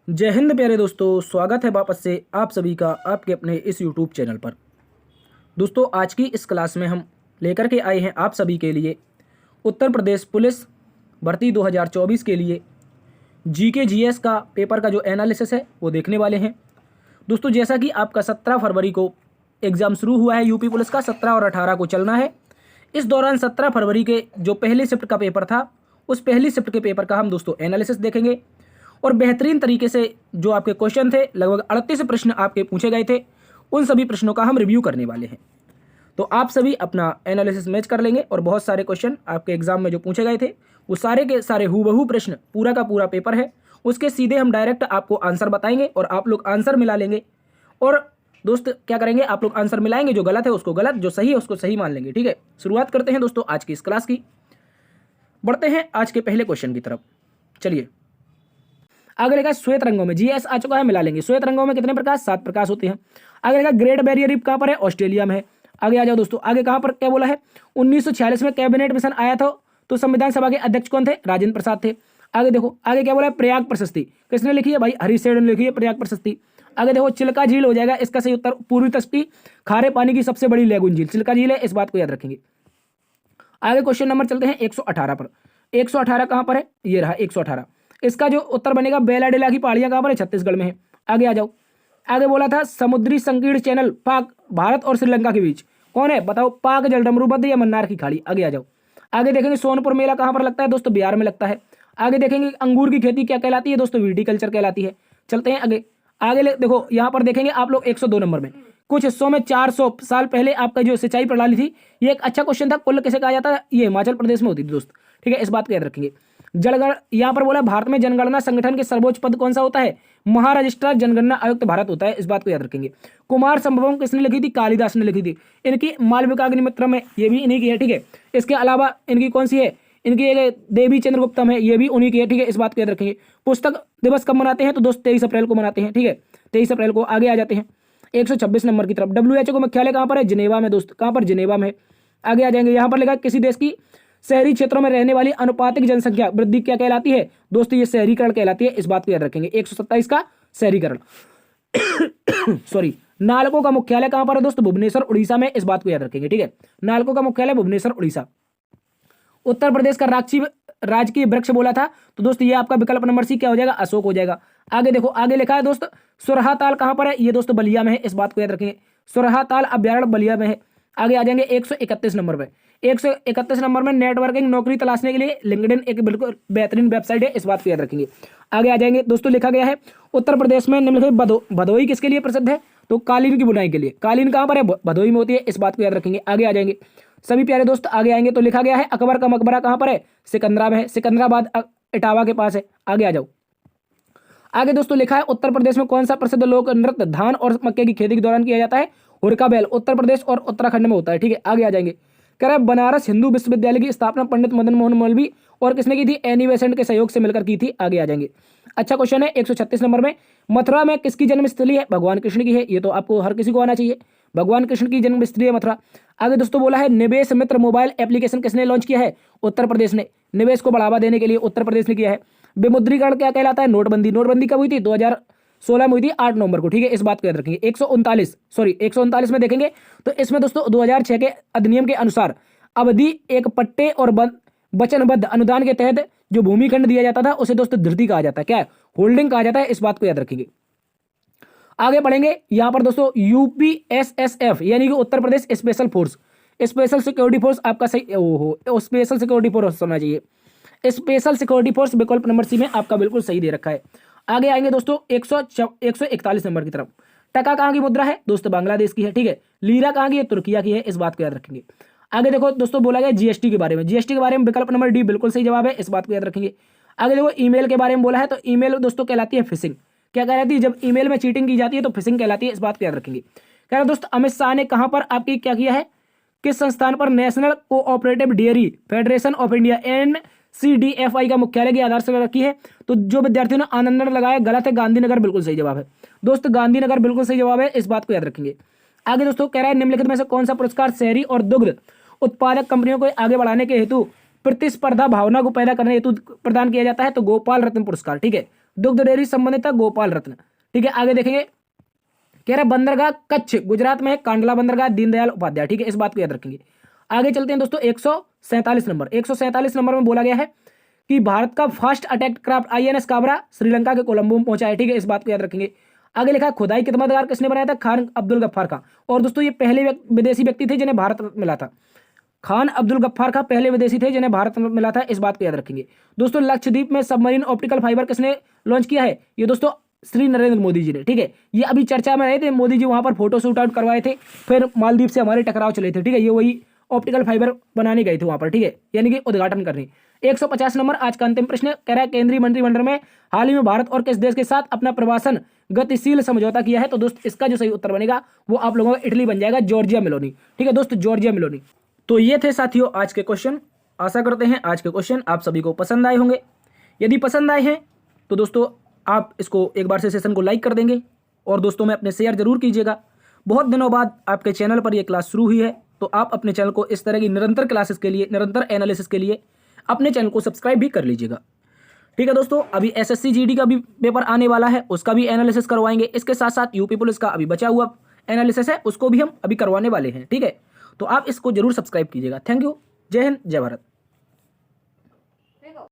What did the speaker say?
जय हिंद प्यारे दोस्तों, स्वागत है वापस से आप सभी का आपके अपने इस यूट्यूब चैनल पर। दोस्तों, आज की इस क्लास में हम लेकर के आए हैं आप सभी के लिए उत्तर प्रदेश पुलिस भर्ती 2024 के लिए जीके जीएस का पेपर का जो एनालिसिस है वो देखने वाले हैं। दोस्तों, जैसा कि आपका 17 फरवरी को एग्ज़ाम शुरू हुआ है यूपी पुलिस का, 17 और 18 को चलना है। इस दौरान 17 फरवरी के जो पहली शिफ्ट का पेपर था, उस पहली शिफ्ट के पेपर का हम दोस्तों एनालिसिस देखेंगे और बेहतरीन तरीके से जो आपके क्वेश्चन थे, लगभग 38 प्रश्न आपके पूछे गए थे, उन सभी प्रश्नों का हम रिव्यू करने वाले हैं। तो आप सभी अपना एनालिसिस मैच कर लेंगे और बहुत सारे क्वेश्चन आपके एग्जाम में जो पूछे गए थे वो सारे के सारे हूबहू प्रश्न, पूरा का पूरा पेपर है, उसके सीधे हम डायरेक्ट आपको आंसर बताएंगे और आप लोग आंसर मिला लेंगे। और दोस्त क्या करेंगे, आप लोग आंसर मिलाएंगे, जो गलत है उसको गलत, जो सही है उसको सही मान लेंगे। ठीक है, शुरुआत करते हैं दोस्तों आज की इस क्लास की। बढ़ते हैं आज के पहले क्वेश्चन की तरफ। चलिए, आगे लिखा श्वेत रंगों में, जीएस आ चुका है, मिला लेंगे। श्वेत रंगों में कितने प्रकाश? 7 प्रकाश होते हैं। आगे लिखा ग्रेट बैरियर रीफ कहां पर है? ऑस्ट्रेलिया में है। आगे आ जाओ दोस्तों, आगे कहां पर क्या बोला है? 1946 में कैबिनेट मिशन आया था, तो संविधान सभा के अध्यक्ष कौन थे? राजेंद्र प्रसाद थे। आगे देखो, आगे क्या बोला है? प्रयाग प्रशस्ति किसने लिखी है? भाई हरिशेन ने लिखी है प्रयाग प्रशस्ति। आगे देखो, चिल्का झील हो जाएगा इसका सही उत्तर। पूर्वी तट की खारे पानी की सबसे बड़ी लैगून झील चिल्का झील है, इस बात को याद रखेंगे। आगे क्वेश्चन नंबर चलते हैं 118 पर। 118 कहां पर है? ये रहा 118। इसका जो उत्तर बनेगा, बेलाडेला की पहाड़ियां कहां पर है? छत्तीसगढ़ में है। आगे आ जाओ, आगे बोला था समुद्री संकीर्ण चैनल पाक भारत और श्रीलंका के बीच कौन है? बताओ, पाक जलडमरूबंद या मन्नार की खाड़ी। आगे आ जाओ, आगे देखेंगे सोनपुर मेला कहां पर लगता है? दोस्तों बिहार में लगता है। आगे देखेंगे अंगूर की खेती क्या कहलाती है? दोस्तों विटीकल्चर कहलाती है। चलते हैं आगे। आगे देखो, यहाँ पर देखेंगे आप लोग 102 नंबर में, कुछ हिस्सों में 400 साल पहले आपका जो सिंचाई प्रणाली थी, ये एक अच्छा क्वेश्चन था। कुल्ल किसे कहा जाता है? ये हिमाचल प्रदेश में होती थी दोस्त। ठीक है, इस बात को याद रखेंगे। जनगण यहाँ पर बोला भारत में जनगणना संगठन के सर्वोच्च पद कौन सा होता है? महारजिस्ट्रार जनगणना आयुक्त भारत होता है, इस बात को याद रखेंगे। कुमार संभवम किसने लिखी थी? कालिदास ने लिखी थी। इनकी मालविकाग्निमित्रम है, ये भी इन्हीं की है। ठीक है, इसके अलावा इनकी कौन सी है? इनकी एक देवी चंद्रगुप्तम है, ये भी उन्हीं की है। ठीक है, इस बात को याद रखेंगे। पुस्तक दिवस कब मनाते हैं? तो दोस्त 23 अप्रैल को मनाते हैं। ठीक है, 23 अप्रैल को। आगे आ जाते हैं 126 नंबर की तरफ। WHO का मुख्यालय कहाँ पर है? जिनेवा में दोस्त। कहाँ पर? जिनेवा में। आगे आ जाएंगे, यहाँ पर लिखा किसी देश की शहरी क्षेत्रों में रहने वाली अनुपातिक जनसंख्या वृद्धि क्या कहलाती है? दोस्तों ये शहरीकरण कहलाती है, इस बात को याद रखेंगे। 127 का शहरीकरण। सॉरी, नालको का मुख्यालय कहां पर है? दोस्तों भुवनेश्वर उड़ीसा में, इस बात को याद रखेंगे। ठीक है, नालको का मुख्यालय भुवनेश्वर उड़ीसा। उत्तर प्रदेश का राजकीय वृक्ष बोला था, तो दोस्त ये आपका विकल्प नंबर सी क्या हो जाएगा? अशोक हो जाएगा। आगे देखो, आगे लिखा है दोस्त सुरहाताल कहां पर है? ये दोस्तों बलिया में है, इस बात को याद रखेंगे। सुरहाताल अभ्यारण्य बलिया में है। आगे आ जाएंगे 131 नंबर पे। 131 नंबर में नेटवर्किंग नौकरी तलाशने के लिए लिंक्डइन एक बिल्कुल बेहतरीन वेबसाइट है, इस बात को याद रखेंगे। आगे आ जाएंगे दोस्तों, लिखा गया है उत्तर प्रदेश में निम्नलिखित भदोई किसके लिए प्रसिद्ध है? तो कालीन की बुनाई के लिए। कालीन कहां पर है? भदोई में होती है, इस बात को याद रखेंगे। आगे आ जाएंगे सभी प्यारे दोस्त, आगे आएंगे तो लिखा गया है अकबर का मकबरा कहां पर है? सिकंदरा में है, सिकंदराबाद इटावा के पास है। आगे आ जाओ, आगे दोस्तों लिखा है उत्तर प्रदेश में कौन सा प्रसिद्ध लोक नृत्य धान और मक्के की खेती के दौरान किया जाता है? हुरका बैल। उत्तर प्रदेश और उत्तराखंड में होता है। ठीक है, आगे आ जाएंगे। कह रहा है बनारस हिंदू विश्वविद्यालय की स्थापना पंडित मदन मोहन मौलवी और किसने की थी? एनी बेसेंट के सहयोग से मिलकर की थी। आगे आ जाएंगे। अच्छा क्वेश्चन है 136 नंबर में, मथुरा में किसकी जन्मस्थली है? भगवान कृष्ण की है। ये तो आपको हर किसी को आना चाहिए, भगवान कृष्ण की जन्मस्थली है मथुरा। आगे दोस्तों बोला है निवेश मित्र मोबाइल एप्लीकेशन किसने लॉन्च किया है? उत्तर प्रदेश ने। निवेश को बढ़ावा देने के लिए उत्तर प्रदेश ने किया है। विमुद्रीकरण क्या कहलाता है? नोटबंदी। नोटबंदी कब हुई थी? 2016 में हुई थी, 8 नवंबर को। ठीक है, इस बात को याद रखेंगे। 139 में देखेंगे तो इसमें दोस्तों 2006 के अधिनियम के अनुसार अवधि एक पट्टे और वचनबद्ध अनुदान के तहत जो भूमिखंड दिया जाता था उसे दोस्तों धृति कहा जाता है। क्या है? होल्डिंग कहा जाता है, इस बात को याद रखेंगे। आगे बढ़ेंगे, यहां पर दोस्तों UPSSF यानी कि Uttar Pradesh special force, special security force आपका सही, ओहो स्पेशल सिक्योरिटी फोर्स होना चाहिए। स्पेशल सिक्योरिटी फोर्स विकल्प नंबर सी में आपका बिल्कुल सही दे रखा है। आगे आएंगे दोस्तों 141 नंबर की तरफ। टका कहां की मुद्रा है? दोस्तों बांग्लादेश की है। ठीक है, लीरा कहां की है? तुर्किया की है, इस बात को याद रखेंगे। आगे देखो दोस्तों, बोला गया जीएसटी के बारे में। जीएसटी के बारे में विकल्प नंबर डी बिल्कुल सही जवाब है, इस बात को याद रखेंगे। आगे देखो ईमेल के बारे में बोला है, तो ईमेल दोस्तों कहलाती है फिशिंग। क्या कहलाती है? जब ईमेल में चीटिंग की जाती है तो फिशिंग कहलाती है, इस बात को याद रखेंगे। कह रहे दोस्तों अमित शाह ने कहां पर आपकी क्या किया है? किस संस्थान पर? National cooperative dairy federation of India NCDFI का मुख्यालय की आधारशिला रखी है। तो जो विद्यार्थियों ने आनंदनगर लगाया गलत है, गांधीनगर बिल्कुल सही जवाब है। दोस्त गांधीनगर बिल्कुल सही जवाब है, इस बात को याद रखेंगे। आगे दोस्तों कह रहा है निम्नलिखित में से कौन सा पुरस्कार शहरी और दुग्ध उत्पादक कंपनियों को आगे बढ़ाने के हेतु प्रतिस्पर्धा भावना को पैदा करने हेतु प्रदान किया जाता है? तो गोपाल रत्न पुरस्कार। ठीक है, दुग्ध डेयरी संबंधित गोपाल रत्न। ठीक है, आगे देखेंगे, कह रहा बंदरगाह कच्छ गुजरात में है, कांडला बंदरगाह दीनदयाल उपाध्याय। ठीक है, इस बात को याद रखेंगे। आगे चलते हैं दोस्तों 147 नंबर। 147 नंबर में बोला गया है कि भारत का fast attack craft INS Kabra Sri Lanka के कोलंबो में पहुंचा है। ठीक है, इस बात को याद रखेंगे। आगे लिखा खुदाई खिदमतगार किसने बनाया था? खान अब्दुल गफ्फार खां। और दोस्तों ये पहले विदेशी व्यक्ति थे जिन्हें भारत रत्न मिला था। खान अब्दुल गफ्फार खां पहले विदेशी थे जिन्हें भारत रत्न मिला था, इस बात को याद रखेंगे। दोस्तों लक्षद्वीप में सबमरीन ऑप्टिकल फाइबर किसने लॉन्च किया है? ये दोस्तों श्री नरेंद्र मोदी जी ने। ठीक है, ये अभी चर्चा में रहे थे, मोदी जी वहां पर फोटो शूट आउट करवाए थे, फिर मालदीव से हमारे टकराव चले थे। ठीक है, ये वही ऑप्टिकल फाइबर बनाने गए थे वहां पर। ठीक है, यानी कि उद्घाटन करने। 150 नंबर आज का अंतिम प्रश्न कह रहा है केंद्रीय मंत्रिमंडल में हाल ही में भारत और किस देश के साथ अपना प्रवासन गतिशील समझौता किया है? तो दोस्त इसका जो सही उत्तर बनेगा वो आप लोगों का इटली बन जाएगा, जॉर्जिया मेलोनी। ठीक है दोस्तों, जॉर्जिया मेलोनी। तो ये थे साथियों आज के क्वेश्चन। आशा करते हैं आज के क्वेश्चन आप सभी को पसंद आए होंगे। यदि पसंद आए हैं तो दोस्तों आप इसको एक बार से सेशन को लाइक कर देंगे और दोस्तों में अपने शेयर जरूर कीजिएगा। बहुत दिनों बाद आपके चैनल पर यह क्लास शुरू हुई है, तो आप अपने चैनल को इस तरह की निरंतर क्लासेस के लिए, निरंतर एनालिसिस के लिए अपने चैनल को सब्सक्राइब भी कर लीजिएगा। ठीक है दोस्तों, अभी SSC GD का भी पेपर आने वाला है, उसका भी एनालिसिस करवाएंगे। इसके साथ साथ यूपी पुलिस का अभी बचा हुआ एनालिसिस है, उसको भी हम अभी करवाने वाले हैं। ठीक है, तो आप इसको जरूर सब्सक्राइब कीजिएगा। Thank you. जय हिंद, जय भारत।